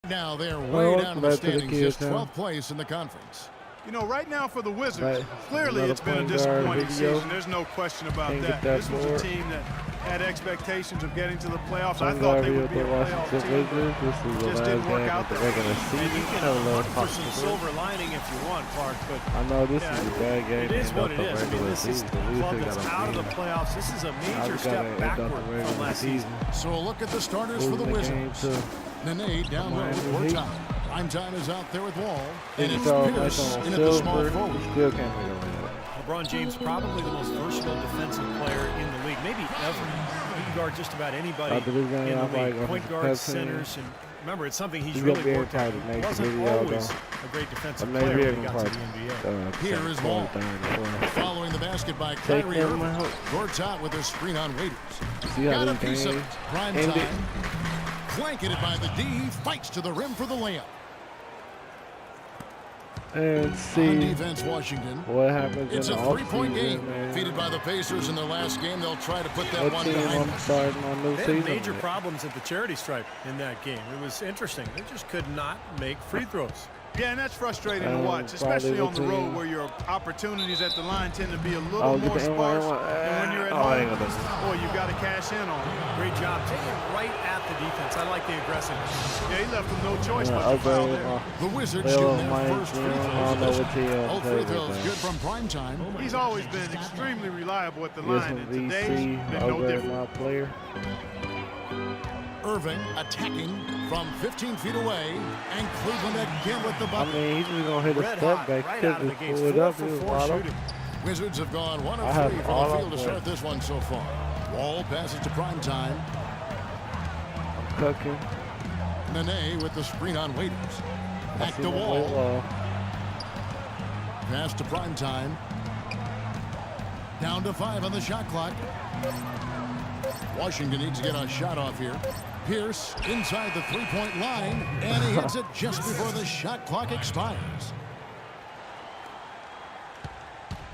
now they're way down in the standings, just 12th place in the conference. You know, right now for the Wizards, clearly it's been a disappointing season. There's no question about that. This was a team that had expectations of getting to the playoffs. I thought they would be a playoff team. Just didn't work out there. And you can look for some silver lining if you want, Clark, but I know this is a bad game. It is what it is. I mean, this is the club that's out of the playoffs. This is a major step backward from last season. So a look at the starters for the Wizards. Nene down low for time. Primetime is out there with Wall, and it's Pierce in at the small forward. Still can't make it. LeBron James, probably the most versatile defensive player in the league, maybe ever. He can guard just about anybody in the league. Point guards, centers, and remember, it's something he's really worked at. He wasn't always a great defensive player when he got to the NBA. Here is Wall, following the basket by Kyrie Irving. Gortat with a screen on Waiters. Got a piece of Primetime. Blanketed by the D, he fights to the rim for the layup. And see on defense, Washington. What happens it's in a the three-point game. Man. Defeated by the Pacers in their last game. They'll try to put that what one team behind them. They had major problems at the charity stripe in that game. It was interesting. They just could not make free throws. Yeah, and that's frustrating to watch, especially on the road where your opportunities at the line tend to be a little more sparse than when you're at home. Boy, you've got to cash in on it. Great job taking right at the defense. I like the aggressiveness. Yeah, he left them no choice but to foul there. The Wizards shooting their first free throws. All free throws good from Primetime. He's always been extremely reliable at the line, and today's been no different. Irving attacking from 15 feet away, and Cleveland again with the bucket. I mean, he's just going to hit a step back. Right out of the gate. 4 for 4 shooting. Wizards have gone 1 of 3 from the field to start this one so far. Wall passes to Primetime. Cooking. Nene with the screen on Waiters. Back to Wall. Pass to Primetime. Down to 5 on the shot clock. Washington needs to get a shot off here. Pierce inside the three-point line, and he hits it just before the shot clock expires.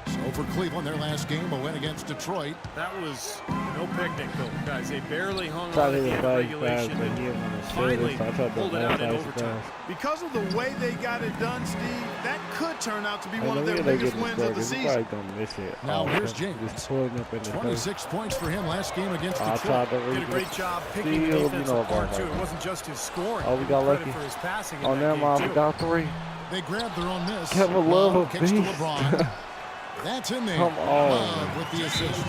So for Cleveland, their last game, a win against Detroit. That was no picnic, though, guys. They barely hung on at the end of regulation and finally pulled it out in overtime. Because of the way they got it done, Steve, that could turn out to be one of their biggest wins of the season. Now here's James. 26 points for him last game against Detroit. Did a great job picking the defense apart, too. It wasn't just his scoring. Oh, we got lucky. For his passing on them, we got 3. They grabbed their own miss. Kevin Love kicks to LeBron. That's in there. Come on. Love with the assist.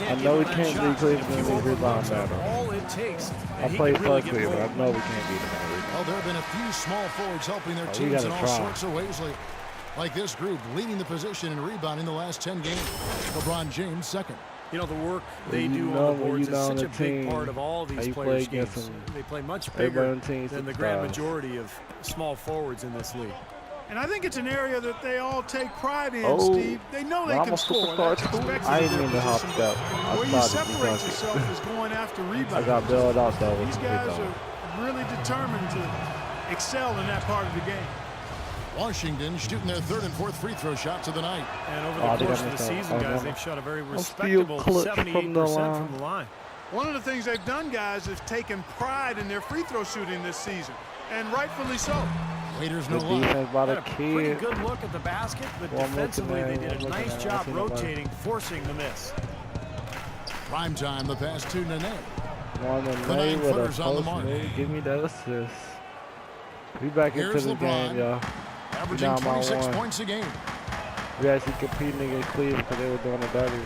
I know we can't beat Cleveland in the rebound battle. All it takes. I played for Cleveland. I know we can't beat them. Well, there have been a few small forwards helping their teams in all sorts of ways. Like this group leading the position and rebounding the last 10 games. LeBron James second. You know, the work they do on the boards is such a big part of all these players' games. They play much bigger than the grand majority of small forwards in this league. And I think it's an area that they all take pride in, Steve. They know they can score. I didn't mean to hop that. Where you separate yourself is going after rebounds. I got bailed out, though. These guys are really determined to excel in that part of the game. Washington shooting their 3rd and 4th free throw shots of the night. And over the course of the season, guys, they've shot a very respectable 78% from the line. One of the things they've done, guys, is taken pride in their free throw shooting this season, and rightfully so. Waiters no a pretty good look at the basket, but defensively they did a nice job rotating, forcing the miss. Primetime, the pass to Nene. The 9-footers on the mark. Give me that assist. We back into the game, y'all. Averaging 26 points a game. We actually competing against Cleveland because they were doing it better.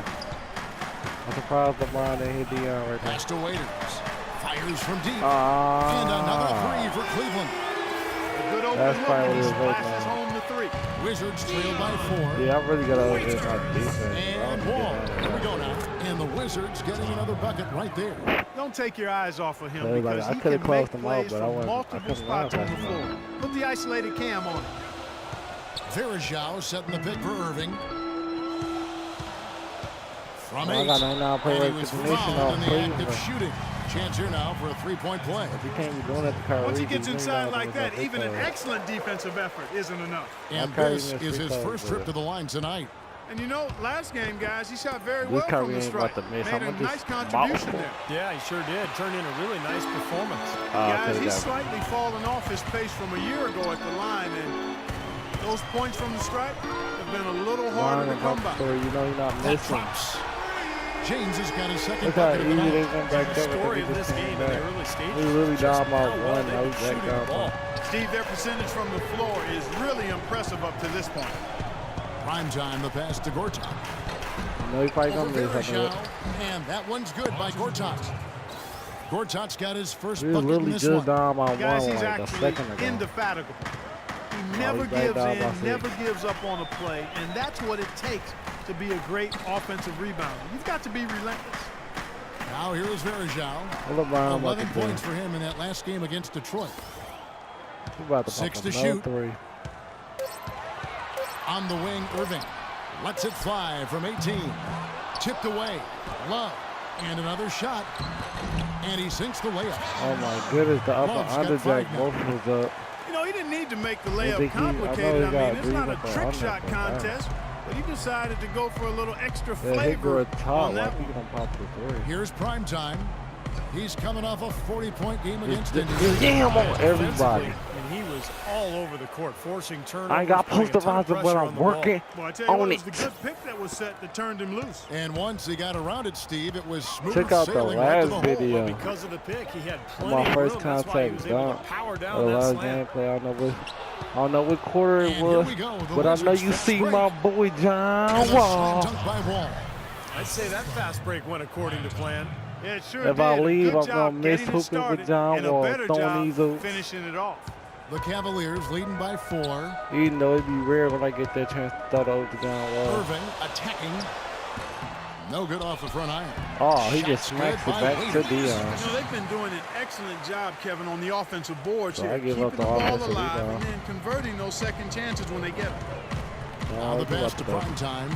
I'm surprised LeBron didn't hit Dion right there. Pass to Waiters. Fires from deep. And another 3 for Cleveland. Good open look, he splashes home the 3. Wizards trail by 4. Yeah, I really got to overdo my defense. And Wall. Here we go now. And the Wizards getting another bucket right there. Don't take your eyes off of him because I he could have can closed make them out, plays but from multiple spots on the floor. Put the isolated cam on it. Varejao setting the pick for Irving. From 8. And he was fouled in the act of shooting. Chance here now for a 3-point play. You can't be doing that to Kyrie. Once he gets inside like that, even an excellent defensive effort isn't enough. And this is his first trip to the line tonight. And you know, last game, guys, he shot very well from the stripe. Made a nice contribution there. Yeah, he sure did. Turned in a really nice performance. Guys, he's slightly fallen off his pace from a year ago at the line, and those points from the stripe have been a little harder to come by. You know you're not missing. James has got his second Look how bucket easy of the they night. went back The there. story of this game in the early stages. We really down by how well one. they've Now been he's shooting back the down. ball. Steve, their percentage from the floor is really impressive up to this point. Prime time, the pass to Gortat. No, he probably gonna miss. And that one's good by Gortat. Gortat's got his first We was bucket in really this just one. down by Guys, one he's like a actually second ago. indefatigable. He never he's back gives down by in, 6. never gives up on a play, and that's what it takes to be a great offensive rebounder. You've got to be relentless. Now here is Varejao. 11 points for him in that last game against Detroit. 6 to shoot. 3. On the wing, Irving lets it fly from 18. Tipped away. Love. And another shot. And he sinks the layup. Oh my goodness, the upper underjack both was up. You know, he didn't need to make the layup complicated. I mean, it's not a trick shot contest, but he decided to go for a little extra flavor on that one. Here's prime time. He's coming off a 40-point game against Indy. Damn on everybody. And he was all over the court, forcing turnovers. I ain't got posterizer, but I'm working Well, I tell you on what, it. it was the good pick that was set that turned him loose. And once he got around it, Steve, it was smooth Check out the sailing right to last the hole. video. Because of the pick, he had plenty My of first room. That's why he was contact able to dunk. power The down that last slam. gameplay, I don't know what quarter it And here was, we go. The but I know Wizards you fast see break. my boy John And a slam Wall. dunk by Wall. I'd say that fast break went according to plan. Yeah, it sure If did. I leave, Good I'm job gonna miss getting it hooping started, with John and a Wall, better throwing these job hoops. finishing it off. The Cavaliers leading by 4. Even though it'd be rare when I get that chance to throw it over to John Wall. Irving attacking. No good off the front iron. Oh, he Shot just smacks it good by back to Waiters. Dion. You know, they've been doing an excellent job, Kevin, on the offensive boards So here, I give keeping up the the ball offensive alive rebound. and then converting those second chances when they get them. Now the pass to prime time.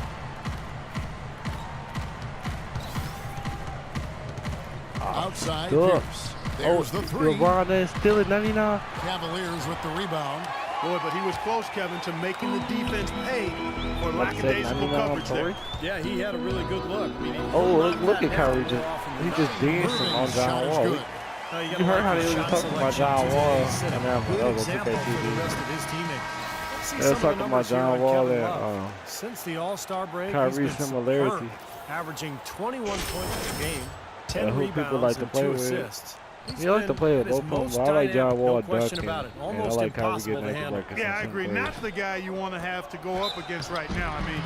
Outside, Good. Pierce. There's the 3. LeBron is still at 99. Cavaliers with the rebound. Boy, but he was close, Kevin, to making the defense pay for Like I said, lackadaisical 99 on coverage there. 3. Yeah, he had a really good look. I mean, Oh, look at Kyrie. He just dancing on Irving's shot John is Wall. good. You heard how they were talking about John Wall, and now Good I'm example going to for the TV. rest of his teammates. They were talking about John Wall and and since the All-Star break, Kyrie's he's been similarity. superb, averaging 21 points per game, 10 who rebounds, people like to and play 2 with. assists. You like to play with both of them, but I like John Wall no question dunking, about it. and I Almost like Kyrie impossible getting to that handle. record. Yeah, I agree. Not the guy you want to have to go up against right now. I mean,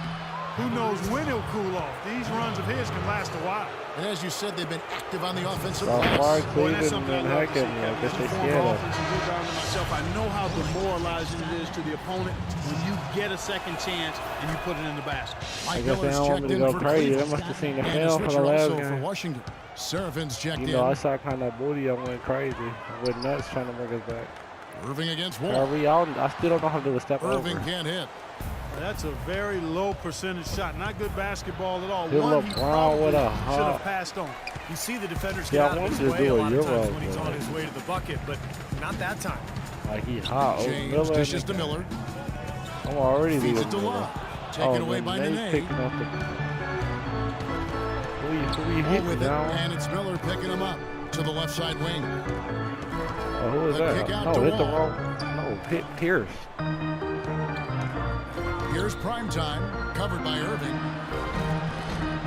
who knows when he'll cool off. These runs of his can last a while. And as you said, they've been active on the offensive Far glass. Boy, that's Cleveland something I and love to see, Hackett, I Kevin. guess As they a scared former of. offensive rebounder myself, I know how demoralizing it is to the opponent when you get a second chance and you put it in the basket. I Mike guess they Miller's don't want checked me to in go for crazy. They Cleveland. must have seen the And a film for the switcher last also for game. Washington. Servin's checked You in. know, I saw kind of that booty. I went crazy. I went nuts trying to work us back. Irving against Wall. Kyrie, I still don't know how to do a step Irving over. can't hit. That's a very low percentage shot. Not good basketball at all. Good One he LeBron probably with a should hop. have passed on. You see the defenders Yeah, I get out of wanted his to way do a a lot of Euro, times when he's but- on his way to the bucket, but not that time. Like he hot. Oh, James Miller. dishes to Miller. I'm already Feeds leaving. it to Miller. Love. Taken away by Nene Nene. picking up the. Who you Wall hitting with it, down? and it's Miller picking him up to the left side wing. Oh, who is The that? kick out No, to hit the Wall. wrong. No, hit Pierce. Here's prime time, covered by Irving.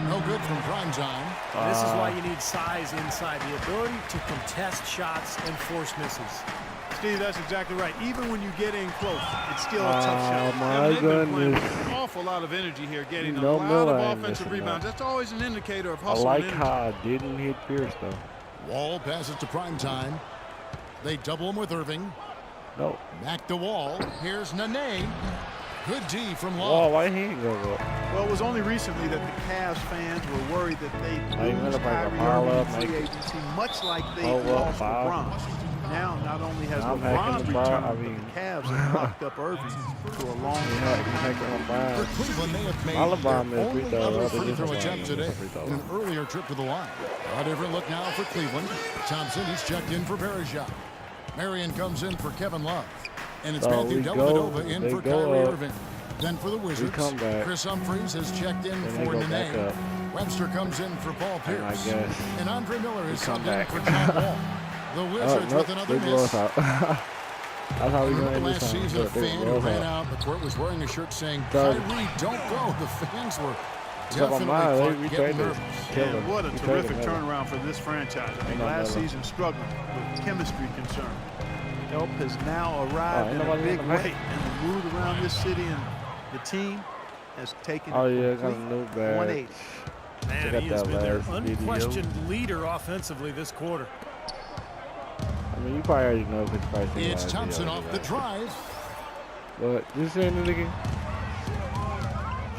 No good from prime time. This is why you need size inside, the ability to contest shots and force misses. Steve, that's exactly right. Even when you get in close, it's still a tough shot. my And they've been playing with goodness. an awful lot of energy here, getting You a know lot Miller of ain't offensive missing rebounds. that. That's always an indicator of I hustle like and energy. how I didn't hit Pierce though. Wall passes to prime time. They double him with Irving. No. Back to Wall. Here's Nene. Good D from Law. Wall, why he ain't go up? Well, it was only recently that the Cavs fans were worried that they'd Hey, lose Miller might Kyrie pile Irving up, in free make it. agency, much like they Oh, well, lost foul. LeBron. Now, not only has I'm LeBron hacking the bar, returned, I but mean- the Cavs have locked up Irving to a long He hacking on For Brown. Cleveland, they have made My LeBron their made free only throw. other Other free than throw LeBron attempt made today free throw. in an earlier trip to the line. A different look now for Cleveland. Thompson, he's checked in for Varejao. Marion comes in for Kevin Love. And it's So Matthew we go. Dellavedova in They for go Kyrie up. Irving. Then for the Wizards, Chris Humphries has checked in for Nene. Webster comes in for Paul Pierce. And Andre Miller is subbed in for John Wall. The Wizards with another miss. That's how we remember last season, a fan who ran out the court was wearing a shirt saying, Kyrie, don't go. The fans were definitely getting nervous. And what a terrific turnaround for this franchise. I mean, last season struggling with chemistry concern. Help has now arrived in a big way, and the mood around this city and the team has taken a 180. Man, he has been their unquestioned leader offensively this quarter. I mean, you probably already know if it's pricing. It's Thompson off the drive. But you saying it again?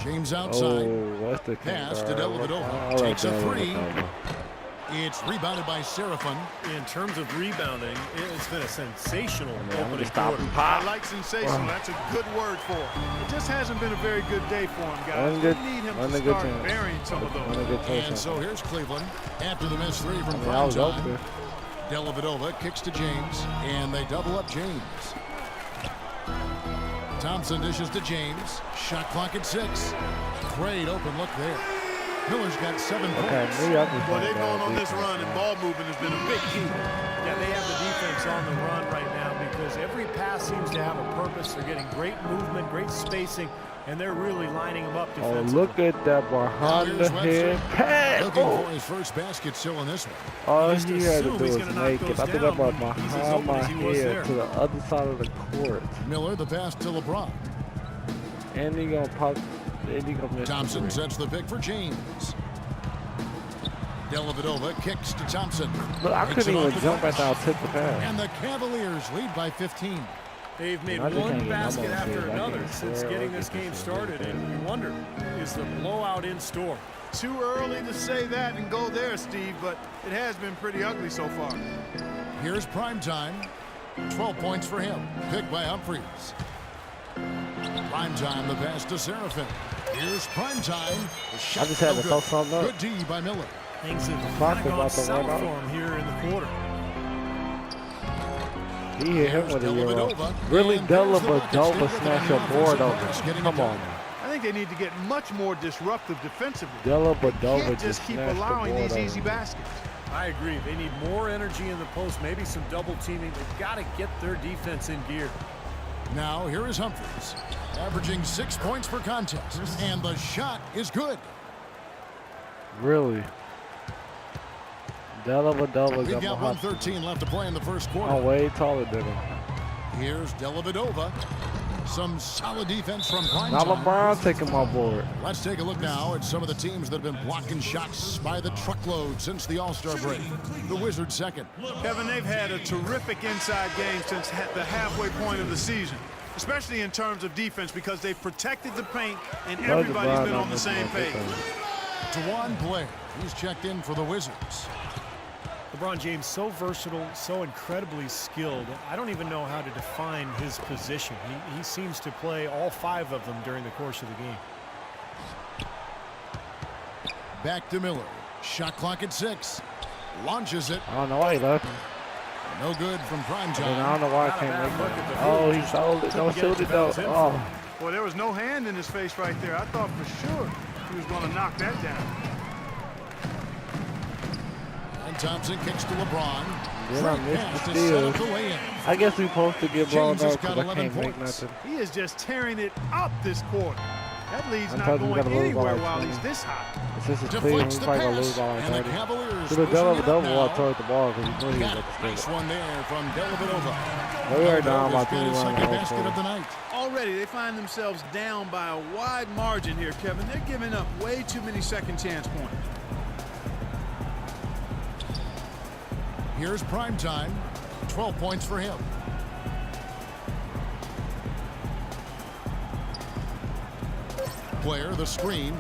James outside. Oh, what's the pass to Dellavedova? Takes a three. It's rebounded by Seraphin. In terms of rebounding, it's been a sensational opening quarter. I like sensational. That's a good word for it. It just hasn't been a very good day for him, guys. We need him to start burying some of those. And so here's Cleveland after the missed three from Prime Time. Dellavedova kicks to James, and they double up James. Thompson dishes to James. Shot clock at 6. Great open look there. Miller's got 7 points. Well, they've gone on this run, and ball movement has been a big key. Yeah, they have the defense on the run right now because every pass seems to have a purpose. They're getting great movement, great spacing, and they're really lining them up defensively. Oh, look at that behind the head pass. Looking for his first basket still in this one. All he had to do was make it. I think I'm behind my head to the other side of the court. Miller, the pass to LeBron. And he gonna pop. Thompson sets the pick for James. Dellavedova kicks to Thompson. Look, I couldn't even jump after I took the pass. And the Cavaliers lead by 15. They've made one basket after another since getting this game started, and you wonder, is the blowout in store? Too early to say that and go there, Steve, but it has been pretty ugly so far. Here's Prime Time. 12 points for him. Picked by Humphries. Prime Time, the pass to Seraphin. Here's Prime Time. The shot I just had to throw something up. Good D by Miller. Things have kind of gone south for him here in the quarter. He hit him with a euro. Really, Dellavedova smashed your board over. Come on. I think they need to get much more disruptive defensively. Dellavedova just keep allowing these easy baskets. I agree. They need more energy in the post, maybe some double teaming. They've got to get their defense in gear. Now here is Humphries, averaging 6 points per contest, and the shot is good. Really? Dellavedova. We've got 1:13 left to play in the first quarter. Oh, way taller than him. Here's Dellavedova. Some solid defense from Prime Now Time. LeBron taking my board. Let's take a look now at some of the teams that have been blocking shots by the truckload since the All-Star break. The Wizards second. Kevin, they've had a terrific inside game since the halfway point of the season, especially in terms of defense because they've protected the paint and everybody's been on the same page. Dewan Blair, he's checked in for the Wizards. LeBron James, so versatile, so incredibly skilled. I don't even know how to define his position. He seems to play all 5 of them during the course of the game. Back to Miller. Shot clock at 6. Launches it. I don't know why he left. No good from Prime Time. I don't know why I can't make that. Oh, he sold it. Don't shoot it though. Oh. Well, there was no hand in his face right there. I thought for sure he was going to knock that down. Thompson kicks to LeBron. Then I missed the steal. I guess we're supposed to get blown up because I can't make nothing. He is just tearing it up this quarter. That lead's not going anywhere while he's this hot. This is Cleveland. We're probably going to lose by like 30. To the Dellavedova while I throw the ball because he knew he was at the Nice one there from Dellavedova. We are down by 3 runs. Already, they find themselves down by a wide margin here, Kevin. They're giving up way too many second chance points. Here's Prime Time. 12 points for him. Blair, the screen.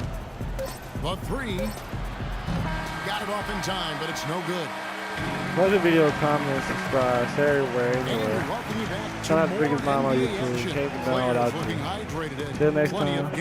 The 3. Got it off in time, but it's no good. Watch the video, comment, subscribe, share everywhere, anywhere. Try not to bring his mom on YouTube. Can't be done without you. Till next time.